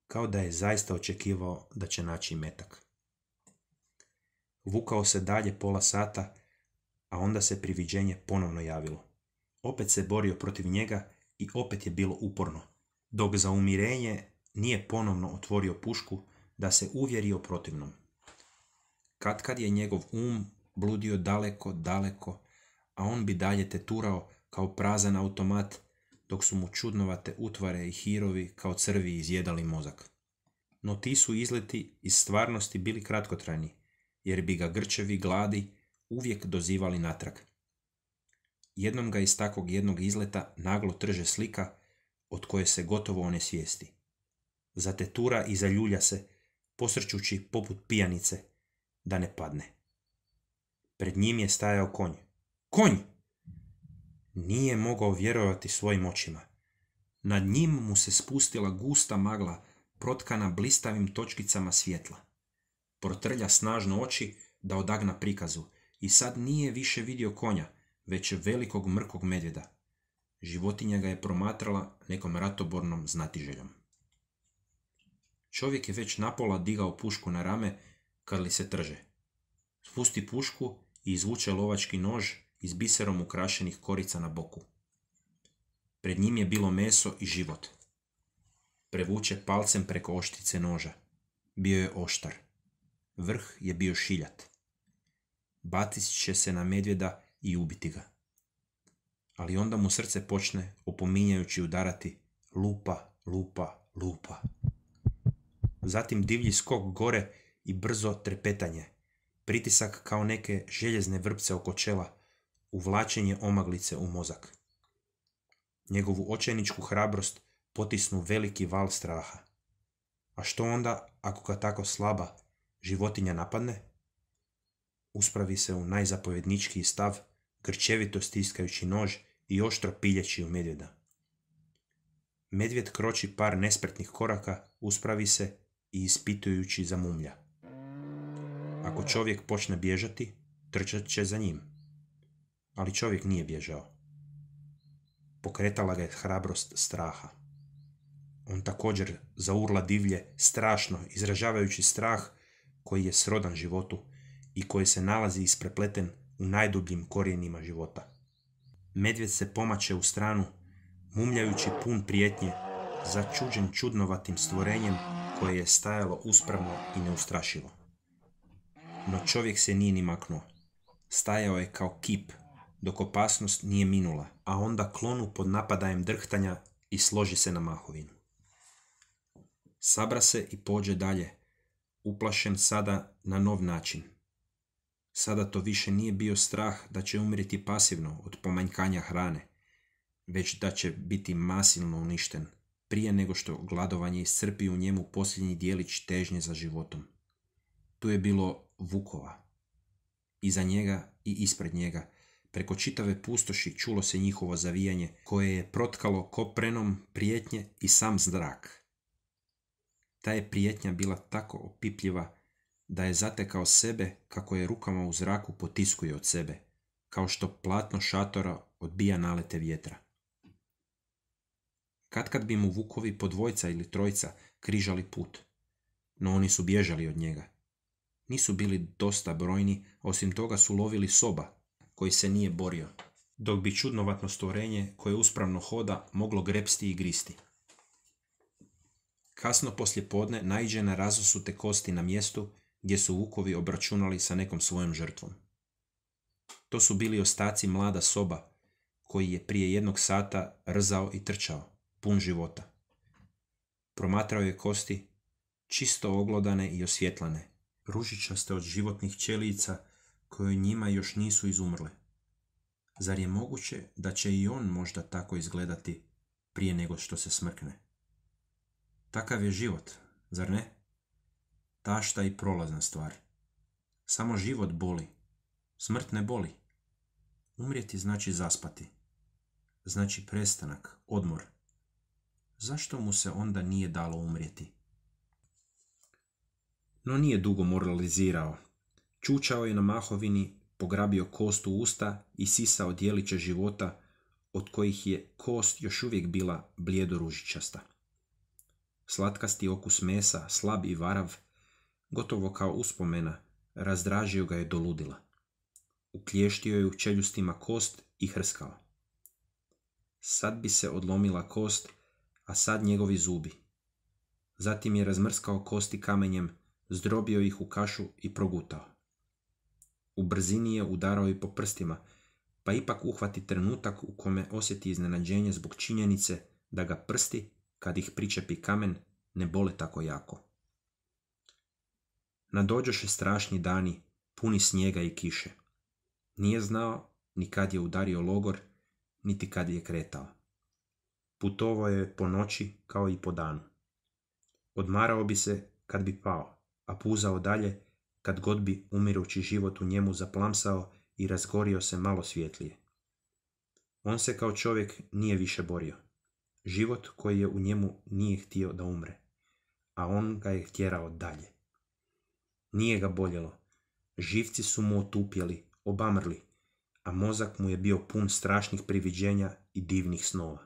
kao da je zaista očekivao da će naći metak. Vukao se dalje pola sata, a onda se priviđenje ponovno javilo. Opet se borio protiv njega i opet je bilo uporno, dok za umirenje nije ponovno otvorio pušku da se uvjeri o protivnom. Katkad je njegov bludio daleko, daleko, a on bi dalje teturao kao prazan automat, dok su mu čudnovate utvare i hirovi kao crvi izjedali mozak. No ti su izleti iz stvarnosti bili kratkotrajni, jer bi ga grčevi gladi uvijek dozivali natrag. Jednom ga iz takvog jednog izleta naglo trže slika od koje se gotovo onesvijesti. Zatetura i zaljulja se, posrćući poput pijanice, da ne padne. Pred njim je stajao konj. Konj! Nije mogao vjerovati svojim očima. Nad njim mu se spustila gusta magla, protkana blistavim točkicama svjetla. Protrlja snažno oči da odagna prikazu i sad nije više vidio konja, već velikog mrkog medvjeda. Životinja ga je promatrala nekom ratobornom znatiželjom. Čovjek je već napola digao pušku na rame kad li se trže. Spusti pušku i izvuče lovački nož iz biserom ukrašenih korica na boku. Pred njim je bilo meso i život. Prevuče palcem preko oštrice noža. Bio je oštar. Vrh je bio šiljat. Batit će se na medvjeda i ubiti ga. Ali onda mu srce počne, opominjajući udarati, lupa, lupa, lupa. Zatim divlji skok gore i brzo trepetanje. Pritisak kao neke željezne vrpce oko čela, uvlačenje omaglice u mozak. Njegovu očajničku hrabrost potisnu veliki val straha. A što onda, ako ga tako slaba životinja napadne? Uspravi se u najzapovjedničkiji stav, grčevito stiskajući nož i oštro piljeći u medvjeda. Medvjed kroči par nespretnih koraka, uspravi se i ispitujući zamumlja. Ako čovjek počne bježati, trčat će za njim. Ali čovjek nije bježao. Pokretala ga je hrabrost straha. On također zaurla divlje, strašno, izražavajući strah koji je srodan životu i koji se nalazi isprepleten u najdubljim korijenima života. Medvjed se pomače u stranu, mumljajući pun prijetnje, začuđen čudnovatim stvorenjem koje je stajalo uspravno i neustrašivo. No čovjek se nije ni maknuo. Stajao je kao kip, dok opasnost nije minula, a onda klonu pod napadajem drhtanja i složi se na mahovinu. Sabra se i pođe dalje, uplašen sada na nov način. Sada to više nije bio strah da će umrijeti pasivno od pomanjkanja hrane, već da će biti masilno uništen, prije nego što gladovanje iscrpi u njemu posljednji dijelić težnje za životom. Tu je bilo vukova. Iza njega i ispred njega, preko čitave pustoši čulo se njihovo zavijanje, koje je protkalo koprenom prijetnje i sam zrak. Ta je prijetnja bila tako opipljiva da je zatekao sebe kako je rukama u zraku potiskuje od sebe, kao što platno šatora odbija nalete vjetra. Katkad bi mu vukovi po dvojca ili trojca križali put, no oni su bježali od njega. Nisu bili dosta brojni, osim toga su lovili soba, koji se nije borio, dok bi čudnovatno stvorenje koje uspravno hoda moglo grepsti i gristi. Kasno poslijepodne naiđe na razasute kosti na mjestu gdje su vukovi obračunali sa nekom svojom žrtvom. To su bili ostaci mlada soba, koji je prije 1 sata rzao i trčao, pun života. Promatrao je kosti, čisto oglodane i osvjetlane, ružičaste od životnih ćelica koje njima još nisu izumrle. Zar je moguće da će i on možda tako izgledati prije nego što se smrkne? Takav je život, zar ne? Tašta i prolazna stvar. Samo život boli, smrt ne boli. Umrijeti znači zaspati. Znači prestanak, odmor. Zašto mu se onda nije dalo umrijeti? No nije dugo moralizirao. Čučao je na mahovini, pograbio kost u usta i sisao dijeliće života, od kojih je kost još uvijek bila blijedo ružičasta. Slatkasti okus mesa, slab i varav, gotovo kao uspomena, razdražio ga je do ludila. Uklještio je u čeljustima kost i hrskao. Sad bi se odlomila kost, a sad njegovi zubi. Zatim je razmrskao kosti kamenjem, zdrobio ih u kašu i progutao. U brzini je udarao i po prstima, pa ipak uhvati trenutak u kome osjeti iznenađenje zbog činjenice da ga prsti, kad ih pričepi kamen, ne bole tako jako. Nadođoše strašni dani, puni snijega i kiše. Nije znao ni kad je udario logor, niti kad je kretao. Putovao je po noći kao i po danu. Odmarao bi se kad bi pao, a puzao dalje kad god bi umirući život u njemu zaplamsao i razgorio se malo svjetlije. On se kao čovjek nije više borio. Život koji je u njemu nije htio da umre, a on ga je htjerao dalje. Nije ga boljelo. Živci su mu otupjeli, obamrli, a mozak mu je bio pun strašnih priviđenja i divnih snova.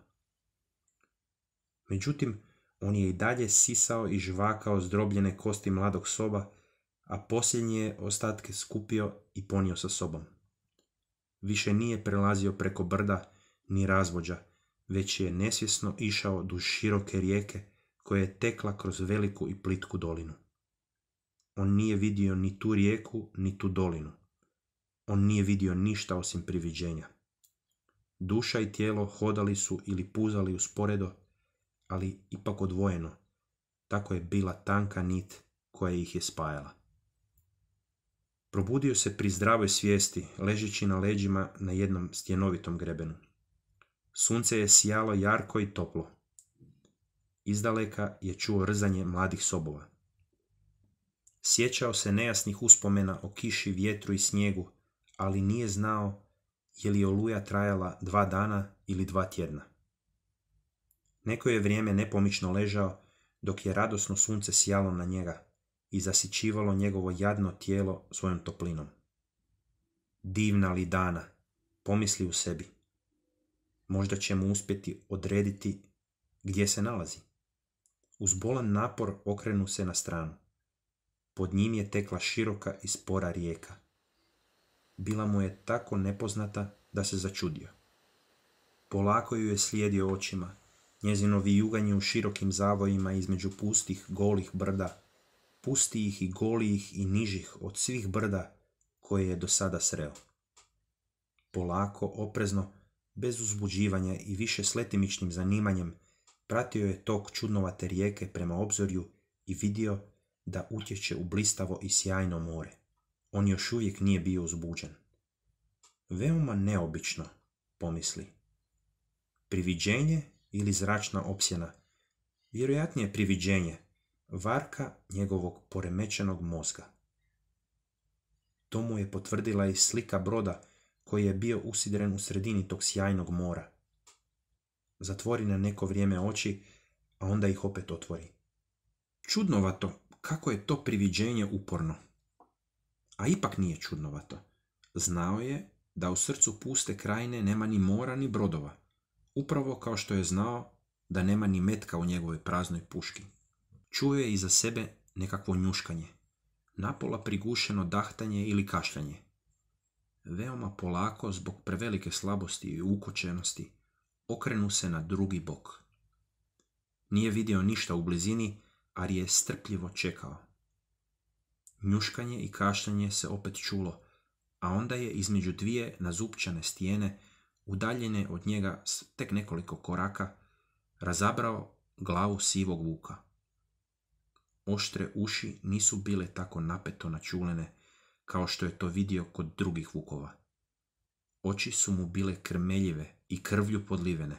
Međutim, on je i dalje sisao i žvakao zdrobljene kosti mladog soba, a posljednje je ostatke skupio i ponio sa sobom. Više nije prelazio preko brda ni razvođa, već je nesvjesno išao duž široke rijeke koja je tekla kroz veliku i plitku dolinu. On nije vidio ni tu rijeku, ni tu dolinu. On nije vidio ništa osim priviđenja. Duša i tijelo hodali su ili puzali usporedo, ali ipak odvojeno. Tako je bila tanka nit koja ih je spajala. Probudio se pri zdravoj svijesti, ležeći na leđima na jednom stjenovitom grebenu. Sunce je sijalo jarko i toplo. Izdaleka je čuo rzanje mladih sobova. Sjećao se nejasnih uspomena o kiši, vjetru i snijegu, ali nije znao je li oluja trajala 2 dana ili 2 tjedna. Neko je vrijeme nepomično ležao, dok je radosno sunce sijalo na njega i zasićivalo njegovo jadno tijelo svojom toplinom. Divna li dana, pomisli u sebi. Možda će mu uspjeti odrediti gdje se nalazi. Uz bolan napor okrenu se na stranu. Pod njim je tekla široka i spora rijeka. Bila mu je tako nepoznata da se začudio. Polako ju je slijedio očima, njezino vijuganje u širokim zavojima između pustih, golih brda, pustijih i golijih i nižih od svih brda koje je do sada sreo. Polako, oprezno, bez uzbuđivanja i više s letimičnim zanimanjem, pratio je tok čudnovate rijeke prema obzorju i vidio da utječe u blistavo i sjajno more. On još uvijek nije bio uzbuđen. Veoma neobično, pomisli. Priviđenje ili zračna opsjena? Vjerojatnije priviđenje, varka njegovog poremećenog mozga. To mu je potvrdila i slika broda koji je bio usidren u sredini tog sjajnog mora. Zatvori na neko vrijeme oči, a onda ih opet otvori. Čudnovato, kako je to priviđenje uporno. A ipak nije čudnovato. Znao je da u srcu puste krajine nema ni mora ni brodova, upravo kao što je znao da nema ni metka u njegovoj praznoj puški. Čuo je iza sebe nekakvo njuškanje, napola prigušeno dahtanje ili kašljanje. Veoma polako, zbog prevelike slabosti i ukočenosti, okrenu se na drugi bok. Nije vidio ništa u blizini, ali je strpljivo čekao. Njuškanje i kašljanje se opet čulo, a onda je između dvije nazupčane stijene, udaljene od njega tek nekoliko koraka, razabrao glavu sivog vuka. Oštre uši nisu bile tako napeto načulene kao što je to vidio kod drugih vukova. Oči su mu bile krmeljive i krvlju podlivene,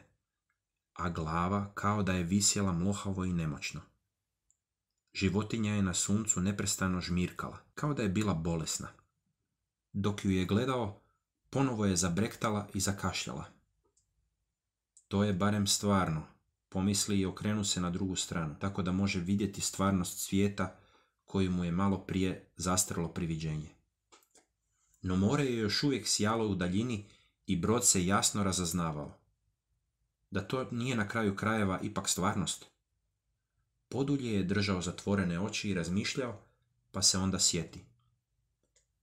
a glava kao da je visjela mlohavo i nemoćno. Životinja je na suncu neprestano žmirkala, kao da je bila bolesna. Dok ju je gledao, ponovo je zabrektala i zakašljala. To je barem stvarno, pomisli i okrenu se na drugu stranu, tako da može vidjeti stvarnost svijeta koju mu je malo prije zastrlo priviđenje. No more je još uvijek sjalo u daljini i brod se jasno razaznavao. Da to nije na kraju krajeva ipak stvarnost. Podulje je držao zatvorene oči i razmišljao, pa se onda sjeti.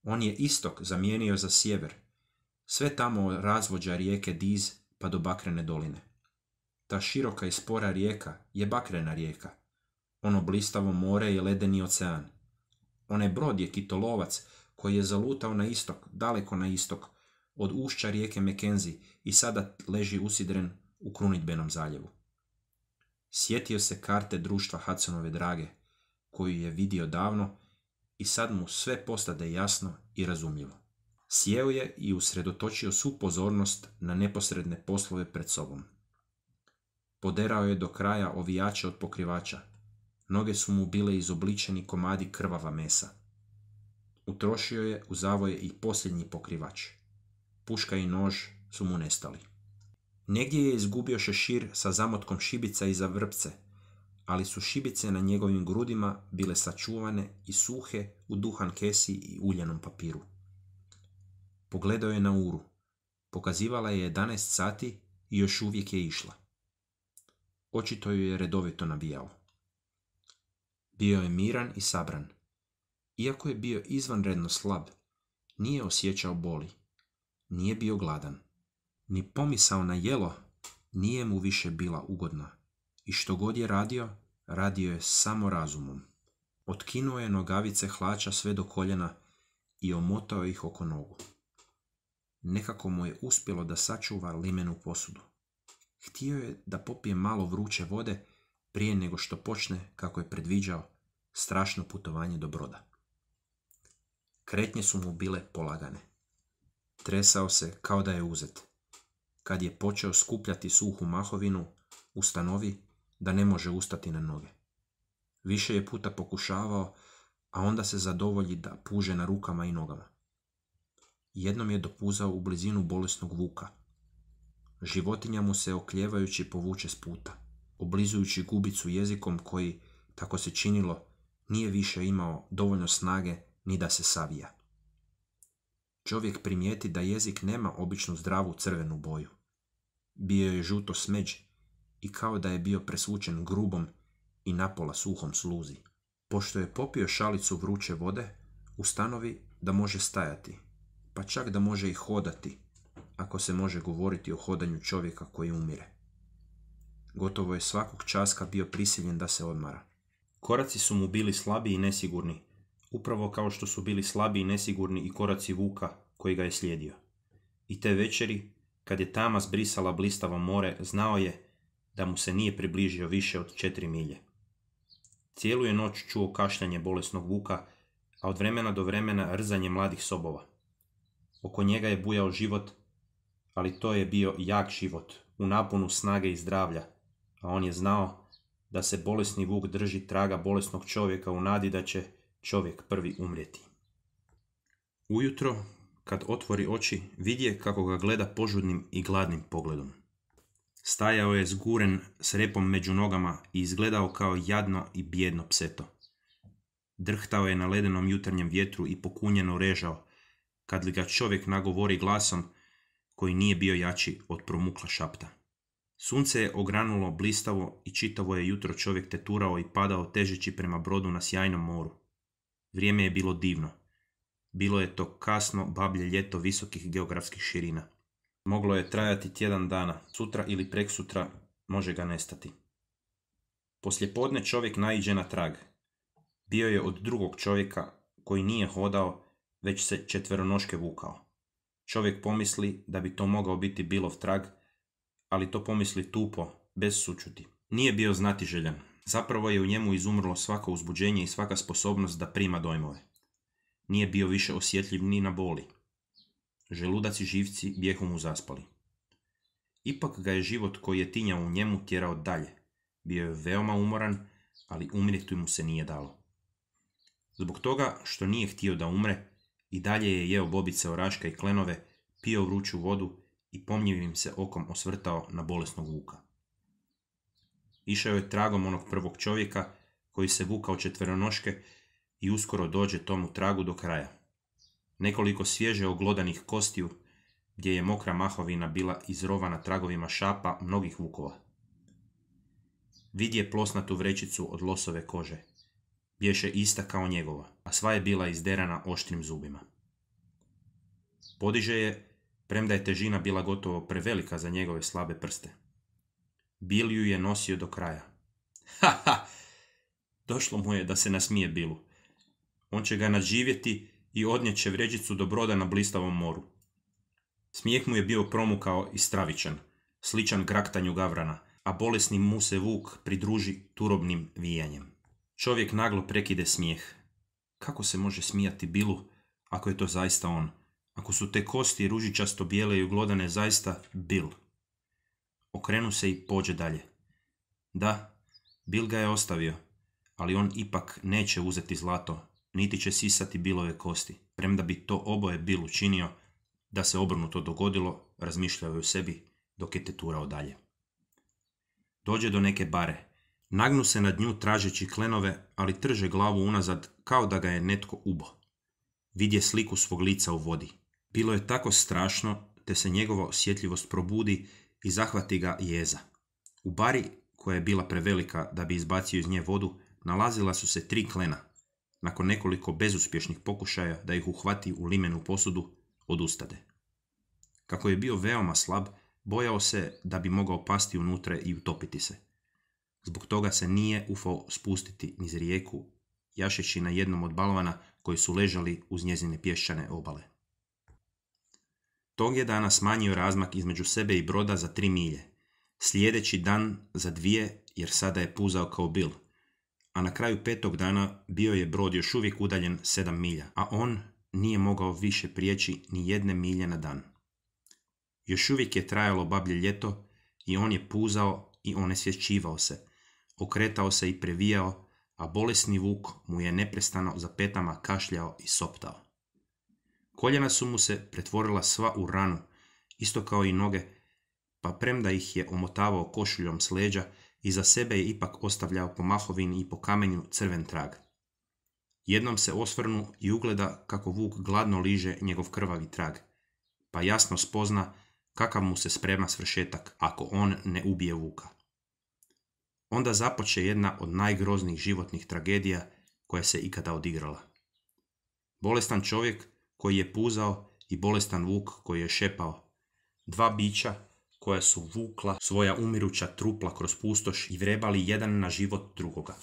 On je istok zamijenio za sjever, sve tamo od razvođa rijeke Diz pa do Bakrene doline. Ta široka i spora rijeka je Bakrena rijeka. Ono blistavo more je ledeni ocean. Onaj brod je kitolovac koji je zalutao na istok, daleko na istok, od ušća rijeke Mekenzi i sada leži usidren u krunidbenom zaljevu. Sjetio se karte društva Hudsonove drage, koju je vidio davno i sad mu sve postade jasno i razumljivo. Sjeo je i usredotočio svu pozornost na neposredne poslove pred sobom. Poderao je do kraja ovijače od pokrivača. Noge su mu bile izobličeni komadi krvava mesa. Utrošio je u zavoje i posljednji pokrivač. Puška i nož su mu nestali. Negdje je izgubio šešir sa zamotkom šibica iza vrpce, ali su šibice na njegovim grudima bile sačuvane i suhe u duhan kesi i uljanom papiru. Pogledao je na uru. Pokazivala je 11 sati i još uvijek je išla. Očito ju je redovito nabijao. Bio je miran i sabran. Iako je bio izvanredno slab, nije osjećao boli. Nije bio gladan. Ni pomisao na jelo nije mu više bila ugodna. I što god je radio, radio je samo razumom. Otkinuo je nogavice hlača sve do koljena i omotao ih oko nogu. Nekako mu je uspjelo da sačuva limenu posudu. Htio je da popije malo vruće vode prije nego što počne, kako je predviđao, strašno putovanje do broda. Kretnje su mu bile polagane. Tresao se kao da je uzet. Kad je počeo skupljati suhu mahovinu, ustanovi da ne može ustati na noge. Više je puta pokušavao, a onda se zadovolji da puže na rukama i nogama. Jednom je dopuzao u blizinu bolesnog vuka. Životinja mu se okljevajući povuče s puta, oblizujući gubicu jezikom koji, tako se činilo, nije više imao dovoljno snage ni da se savija. Čovjek primijeti da jezik nema običnu zdravu crvenu boju. Bio je žuto smeđ i kao da je bio presvučen grubom i napola suhom sluzi. Pošto je popio šalicu vruće vode, ustanovi da može stajati, pa čak da može i hodati, ako se može govoriti o hodanju čovjeka koji umire. Gotovo je svakog časka bio prisiljen da se odmara. Koraci su mu bili slabi i nesigurni, upravo kao što su bili slabi i nesigurni i koraci vuka koji ga je slijedio. I te večeri, kad je tama zbrisala blistavo more, znao je da mu se nije približio više od 4 milje. Cijelu je noć čuo kašljanje bolesnog vuka, a od vremena do vremena rzanje mladih sobova. Oko njega je bujao život, ali to je bio jak život, u naponu snage i zdravlja, a on je znao da se bolesni vuk drži traga bolesnog čovjeka u nadi da će čovjek prvi umrijeti. Ujutro, kad otvori oči, vidje kako ga gleda požudnim i gladnim pogledom. Stajao je zguren s repom među nogama i izgledao kao jadno i bijedno pseto. Drhtao je na ledenom jutarnjem vjetru i pokunjeno režao, kad li ga čovjek nagovori glasom koji nije bio jači od promukla šapta. Sunce je ogranulo blistavo i čitavo je jutro čovjek teturao i padao težeći prema brodu na sjajnom moru. Vrijeme je bilo divno. Bilo je to kasno bablje ljeto visokih geografskih širina. Moglo je trajati tjedan dana, sutra ili preksutra može ga nestati. Poslijepodne čovjek naiđe na trag. Bio je od drugog čovjeka koji nije hodao, već se četveronoške vukao. Čovjek pomisli da bi to mogao biti Billov trag, ali to pomisli tupo, bez sućuti. Nije bio znatiželjan. Zapravo je u njemu izumrlo svako uzbuđenje i svaka sposobnost da prima dojmove. Nije bio više osjetljiv ni na boli. Želudac i živci bijehu mu zaspali. Ipak ga je život koji je tinjao u njemu tjerao dalje. Bio je veoma umoran, ali umrijeti mu se nije dalo. Zbog toga što nije htio da umre, i dalje je jeo bobice oraška i klenove, pio vruću vodu i pomnjivim se okom osvrtao na bolesnog vuka. Išao je tragom onog prvog čovjeka koji se vukao četveronoške i uskoro dođe tomu tragu do kraja. Nekoliko svježe oglodanih kostiju, gdje je mokra mahovina bila izrovana tragovima šapa mnogih vukova. Vidje plosnatu vrećicu od losove kože. Bješe ista kao njegova, a sva je bila izderana oštrim zubima. Podiže je, premda je težina bila gotovo prevelika za njegove slabe prste. Bill ju je nosio do kraja. Ha, ha! Došlo mu je da se nasmije Billu. On će ga nadživjeti i odnijet će vređicu do broda na blistavom moru. Smijeh mu je bio promukao i stravičan, sličan graktanju gavrana, a bolesni mu se vuk pridruži turobnim vijanjem. Čovjek naglo prekide smijeh. Kako se može smijati Billu, ako je to zaista on? Ako su te kosti ružičasto bijele i uglodane zaista Bill? Okrenu se i pođe dalje. Da, Bill ga je ostavio, ali on ipak neće uzeti zlato, niti će sisati Billove kosti. Premda bi to oboje Bill učinio, da se obrnuto dogodilo, razmišljao je u sebi dok je teturao dalje. Dođe do neke bare. Nagnu se nad nju tražeći klenove, ali trže glavu unazad kao da ga je netko ubo. Vidje sliku svog lica u vodi. Bilo je tako strašno, te se njegova osjetljivost probudi i zahvati ga jeza. U bari, koja je bila prevelika da bi izbacio iz nje vodu, nalazila su se 3 klena. Nakon nekoliko bezuspješnih pokušaja da ih uhvati u limenu posudu, odustade. Kako je bio veoma slab, bojao se da bi mogao pasti unutra i utopiti se. Zbog toga se nije ufao spustiti niz rijeku, jašeći na jednom od balvana koji su ležali uz njezine pješčane obale. Tog je dana smanjio razmak između sebe i broda za 3 milje, sljedeći dan za 2 jer sada je puzao kao Bill, a na kraju 5. dana bio je brod još uvijek udaljen 7 milja, a on nije mogao više prijeći ni 1 milje na dan. Još uvijek je trajalo bablje ljeto i on je puzao i onesvješćivao se, okretao se i previjao, a bolesni vuk mu je neprestano za petama kašljao i soptao. Koljena su mu se pretvorila sva u ranu, isto kao i noge, pa premda ih je omotavao košuljom s leđa, iza sebe je ipak ostavljao po mahovini i po kamenju crven trag. Jednom se osvrnu i ugleda kako vuk gladno liže njegov krvavi trag, pa jasno spozna kakav mu se sprema svršetak ako on ne ubije vuka. Onda započe jedna od najgroznijih životnih tragedija koja se ikada odigrala. Bolestan čovjek koji je puzao i bolestan vuk koji je šepao. 2 bića koja su vukla svoja umiruća trupla kroz pustoš i vrebali jedan na život drugoga.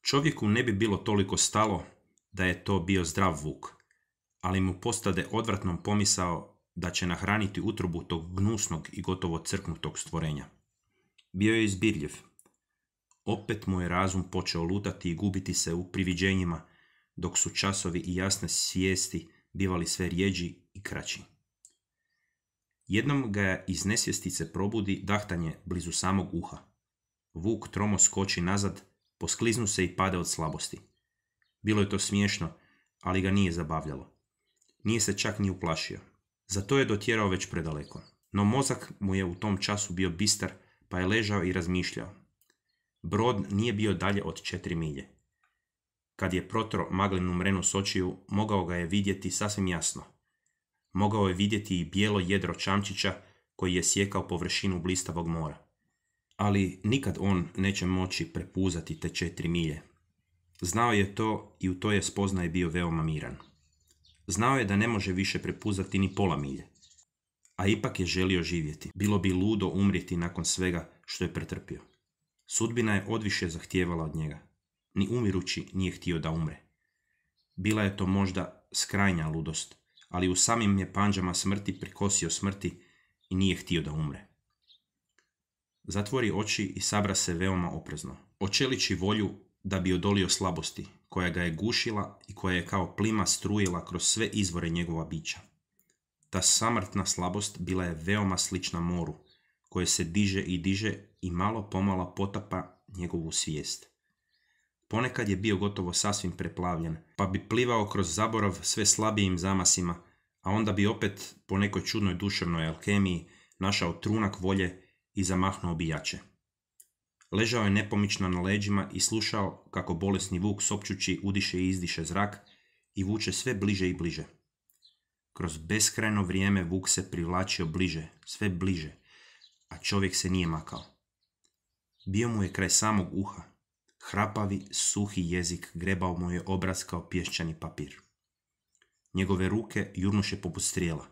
Čovjeku ne bi bilo toliko stalo da je to bio zdrav vuk, ali mu postade odvratnom pomisao da će nahraniti utrobu tog gnusnog i gotovo crknutog stvorenja. Bio je izbirljiv. Opet mu je razum počeo lutati i gubiti se u priviđenjima, dok su časovi i jasne svijesti bivali sve rjeđi i kraći. Jednom ga iz nesvjestice probudi dahtanje blizu samog uha. Vuk tromo skoči nazad, poskliznu se i pade od slabosti. Bilo je to smiješno, ali ga nije zabavljalo. Nije se čak ni uplašio. Zato je dotjerao već predaleko. No mozak mu je u tom času bio bistar, pa je ležao i razmišljao. Brod nije bio dalje od 4 milje. Kad je protro maglinu mrenu s očiju, mogao ga je vidjeti sasvim jasno. Mogao je vidjeti i bijelo jedro čamčića koji je sjekao površinu blistavog mora. Ali nikad on neće moći prepuzati te 4 milje. Znao je to i u toj je spoznaji bio veoma miran. Znao je da ne može više prepuzati ni pola milje. A ipak je želio živjeti. Bilo bi ludo umrijeti nakon svega što je pretrpio. Sudbina je odviše zahtijevala od njega. Ni umirući nije htio da umre. Bila je to možda skrajnja ludost, ali u samim je panđama smrti prikosio smrti i nije htio da umre. Zatvori oči i sabra se veoma oprezno. Očeliči volju da bi odolio slabosti, koja ga je gušila i koja je kao plima strujila kroz sve izvore njegova bića. Ta samrtna slabost bila je veoma slična moru, koje se diže i diže i malo pomalo potapa njegovu svijest. Ponekad je bio gotovo sasvim preplavljen, pa bi plivao kroz zaborav sve slabijim zamasima, a onda bi opet po nekoj čudnoj duševnoj alkemiji našao trunak volje i zamahnuo bi jače. Ležao je nepomično na leđima i slušao kako bolesni vuk sopčući udiše i izdiše zrak i vuče sve bliže i bliže. Kroz beskrajno vrijeme vuk se privlačio bliže, sve bliže, a čovjek se nije makao. Bio mu je kraj samog uha. Hrapavi, suhi jezik grebao mu je obraz kao pješčani papir. Njegove ruke jurnuše poput strijela.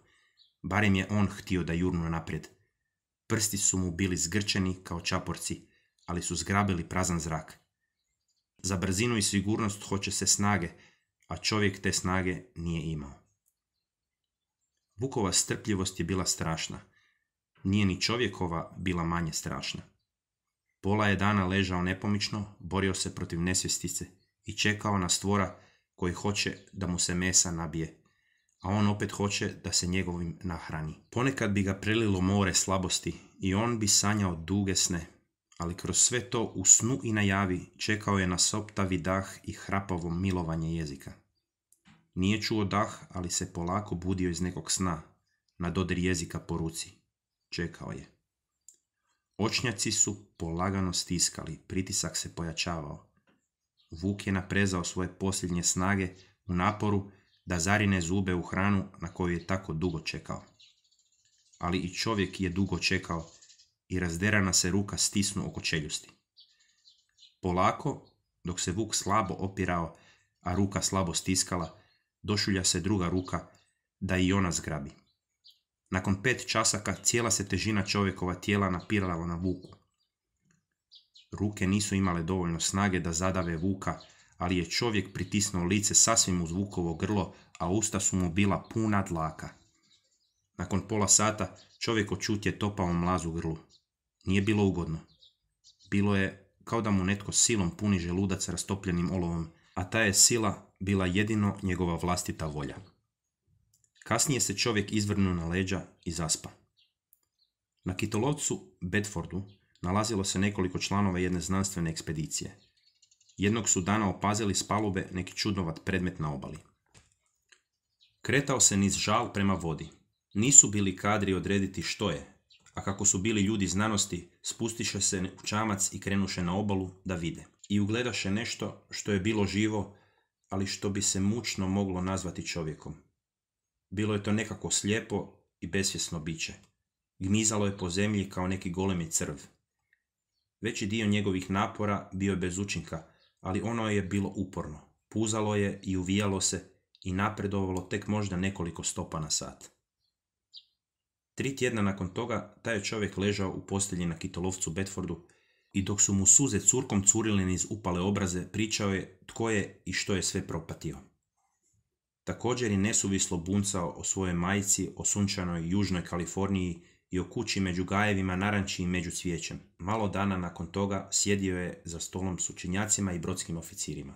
Barem je on htio da jurnu naprijed. Prsti su mu bili zgrčeni kao čaporci, ali su zgrabili prazan zrak. Za brzinu i sigurnost hoće se snage, a čovjek te snage nije imao. Vukova strpljivost je bila strašna. Nije ni čovjekova bila manje strašna. Pola je dana ležao nepomično, borio se protiv nesvjestice i čekao na stvora koji hoće da mu se mesa nabije, a on opet hoće da se njegovim nahrani. Ponekad bi ga prelilo more slabosti i on bi sanjao duge sne, ali kroz sve to u snu i najavi čekao je na soptavi dah i hrapavo milovanje jezika. Nije čuo dah, ali se polako budio iz nekog sna, na dodir jezika po ruci. Čekao je. Očnjaci su polagano stiskali, pritisak se pojačavao. Vuk je naprezao svoje posljednje snage u naporu da zarine zube u hranu na koju je tako dugo čekao. Ali i čovjek je dugo čekao i razderana se ruka stisnu oko čeljusti. Polako, dok se Vuk slabo opirao, a ruka slabo stiskala, došulja se druga ruka da i ona zgrabi. Nakon 5 časaka cijela se težina čovjekova tijela napirala na Vuku. Ruke nisu imale dovoljno snage da zadave Vuka, ali je čovjek pritisnuo lice sasvim uz Vukovo grlo, a usta su mu bila puna dlaka. Nakon pola sata čovjek od čutje topao mlaz u grlu. Nije bilo ugodno. Bilo je kao da mu netko silom puni želudac rastopljenim olovom, a ta je sila bila jedino njegova vlastita volja. Kasnije se čovjek izvrnuo na leđa i zaspa. Na kitolovcu Bedfordu nalazilo se nekoliko članova jedne znanstvene ekspedicije. Jednog su dana opazili s palube neki čudnovat predmet na obali. Kretao se niz žal prema vodi. Nisu bili kadri odrediti što je, a kako su bili ljudi znanosti, spustiše se u čamac i krenuše na obalu da vide. I ugledaše nešto što je bilo živo, ali što bi se mučno moglo nazvati čovjekom. Bilo je to nekako slijepo i besvjesno biće. Gmizalo je po zemlji kao neki golemi crv. Veći dio njegovih napora bio je bez učinka, ali ono je bilo uporno. Puzalo je i uvijalo se i napredovalo tek možda nekoliko stopa na sat. 3 tjedna nakon toga taj je čovjek ležao u postelji na kitolovcu Bedfordu i dok su mu suze curkom curile niz upale obraze, pričao je tko je i što je sve propatio. Također je nesuvislo buncao o svojoj majci, o sunčanoj južnoj Kaliforniji i o kući među gajevima naranči i među cvijećem. Malo dana nakon toga sjedio je za stolom s učenjacima i brodskim oficirima.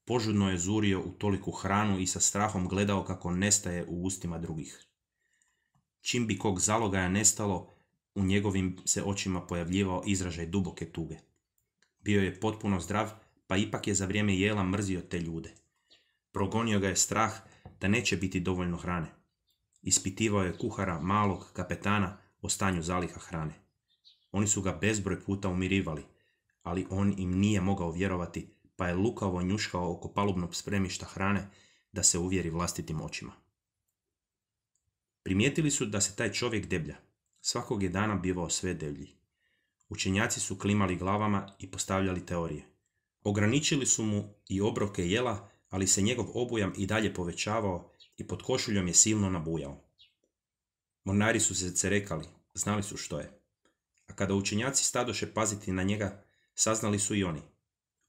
Požudno je zurio u toliku hranu i sa strahom gledao kako nestaje u ustima drugih. Čim bi kog zalogaja nestalo, u njegovim se očima pojavljivao izražaj duboke tuge. Bio je potpuno zdrav, pa ipak je za vrijeme jela mrzio te ljude. Progonio ga je strah da neće biti dovoljno hrane. Ispitivao je kuhara, malog kapetana, o stanju zaliha hrane. Oni su ga bezbroj puta umirivali, ali on im nije mogao vjerovati, pa je lukavo njuškao oko palubnog spremišta hrane da se uvjeri vlastitim očima. Primijetili su da se taj čovjek deblja. Svakog je dana bivao sve deblji. Učenjaci su klimali glavama i postavljali teorije. Ograničili su mu i obroke jela, ali se njegov obujam i dalje povećavao i pod košuljom je silno nabujao. Mornari su se cerekali, znali su što je. A kada učenjaci stadoše paziti na njega, saznali su i oni.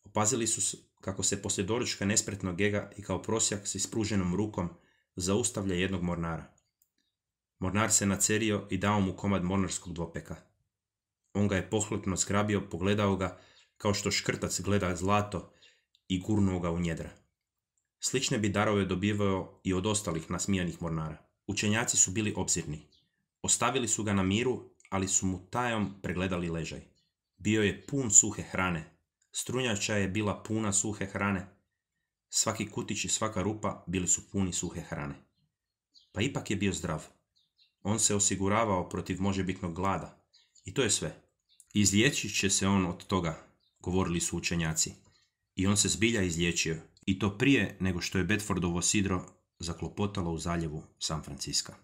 Opazili su kako se poslije doručka nespretno gega i kao prosjak s ispruženom rukom zaustavlja jednog mornara. Mornar se nacerio i dao mu komad mornarskog dvopeka. On ga je pohlepno zgrabio, pogledao ga kao što škrtac gleda zlato i gurnuo ga u njedra. Slične bi darove dobivao i od ostalih nasmijanih mornara. Učenjaci su bili obzirni. Ostavili su ga na miru, ali su mu tajom pregledali ležaj. Bio je pun suhe hrane. Strunjača je bila puna suhe hrane. Svaki kutić i svaka rupa bili su puni suhe hrane. Pa ipak je bio zdrav. On se osiguravao protiv možebitnog glada. I to je sve. Izliječit će se on od toga, govorili su učenjaci. I on se zbilja izliječio. I to prije nego što je Bedfordovo sidro zaklopotalo u zaljevu San Francisca.